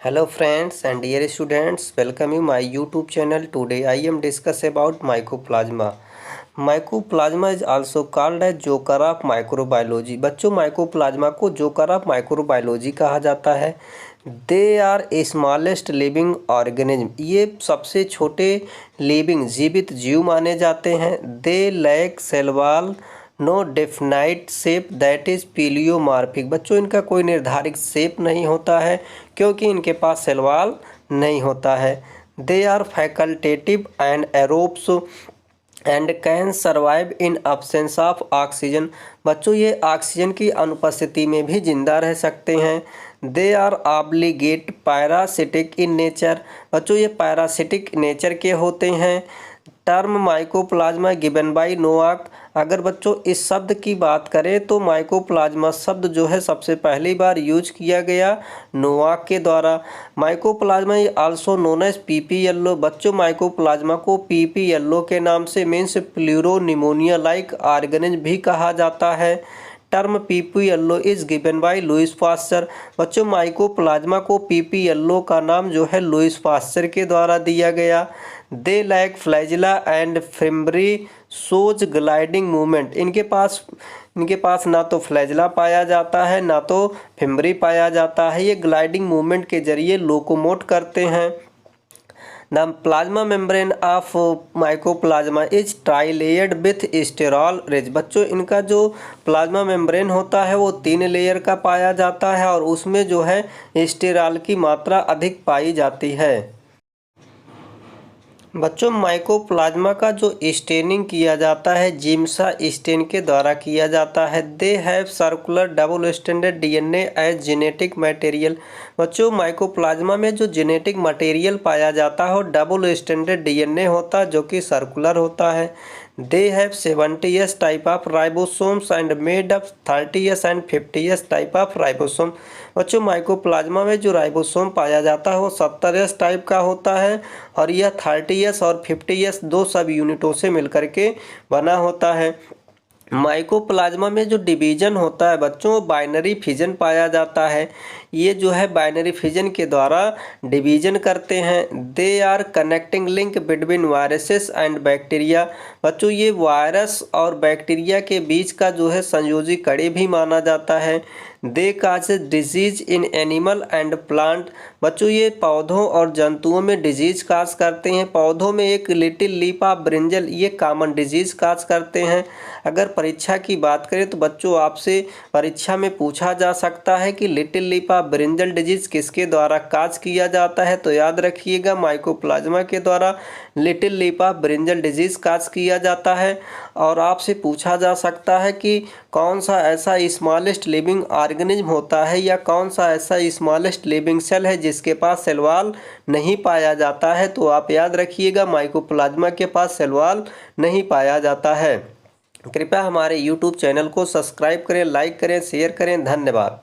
Hello friends and dear students, welcome you my YouTube channel. Today I am discuss about mycoplasma. Mycoplasma is also called as joker of microbiology. बच्चों, mycoplasma को joker of microbiology कहा जाता है। They are smallest living organism, ये सबसे छोटे living जीवित जीव माने जाते हैं। They lack cell wall, no definite shape that is pleomorphic. बच्चों, इनका कोई निर्धारित शेप नहीं होता है क्योंकि इनके पास सेल वॉल नहीं होता है। They are facultative and aerobes and can survive in absence of oxygen. बच्चों, ये ऑक्सीजन की अनुपस्थिति में भी जिंदा रह सकते हैं। They are obligate parasitic in nature. बच्चों, ये पैरासिटिक नेचर के होते हैं। Term mycoplasma given by Nowak. अगर बच्चों इस शब्द की बात करें तो माइकोप्लाज्मा शब्द जो है सबसे पहली बार यूज किया गया नोआक के द्वारा। Mycoplasma also known as PP LO. बच्चों, माइकोप्लाज्मा को पीपी येलो के नाम से means pleuropneumonia like organism भी कहा जाता है। Term PP LO is given by Louis Pasteur. बच्चों, माइकोप्लाज्मा को पीपी येलो का नाम जो है लुइस पास्चर के द्वारा दिया गया। They lack flagella and fimbriae shows gliding movement. इनके पास ना तो फ्लैजिला पाया जाता है ना तो फिम्बरी पाया जाता है। ये ग्लाइडिंग मूवमेंट के जरिए लोकोमोट करते हैं। The plasma membrane of mycoplasma is trilayered with sterol rich. बच्चों, इनका जो प्लाज्मा मेम्ब्रेन होता है वो 3 लेयर का पाया जाता है और उसमें जो है स्टेरॉल की मात्रा अधिक पाई जाती है। बच्चों, माइकोप्लाज्मा का जो स्टेनिंग किया जाता है जिम्सा स्टेन के द्वारा किया जाता है। They have circular double standard DNA as genetic material. बच्चों, माइकोप्लाज्मा में जो जेनेटिक मटेरियल पाया जाता है वो डबल स्टैंडर्ड डीएनए होता है जो कि सर्कुलर होता है। They have 70s type of ribosomes and made up 30s and 50s type of ribosome. बच्चों, माइकोप्लाज्मा में जो राइबोसोम पाया जाता है वो 70s टाइप का होता है और यह 30s और 50s 2 सब यूनिटों से मिलकर के बना होता है। माइकोप्लाज्मा में जो डिवीजन होता है बच्चों, वो बाइनरी फिजन पाया जाता है। ये जो है बाइनरी फिजन के द्वारा डिवीजन करते हैं। They are connecting link between viruses and bacteria. बच्चों, ये वायरस और बैक्टीरिया के बीच का जो है संयोजी कड़ी भी माना जाता है। They causes disease in animal and plant. बच्चों, ये पौधों और जंतुओं में डिजीज काज करते हैं। पौधों में एक लिटिल लीफ ऑफ ब्रिंजल ये कॉमन डिजीज काज करते हैं। अगर परीक्षा की बात करें तो बच्चों आपसे परीक्षा में पूछा जा सकता है कि little leaf of brinjal disease किसके द्वारा काज किया जाता है, तो याद रखिएगा माइकोप्लाज्मा के द्वारा little leaf of brinjal disease cause किया जाता है। और आपसे पूछा जा सकता है कि कौन सा ऐसा स्मॉलेस्ट लिविंग ऑर्गेनिज्म होता है या कौन सा ऐसा स्मॉलेस्ट लिविंग सेल है जिसके पास सेल वॉल नहीं पाया जाता है, तो आप याद रखिएगा माइकोप्लाज्मा के पास सेल वॉल नहीं पाया जाता है। कृपया हमारे YouTube चैनल को सब्सक्राइब करें, लाइक करें, शेयर करें। धन्यवाद।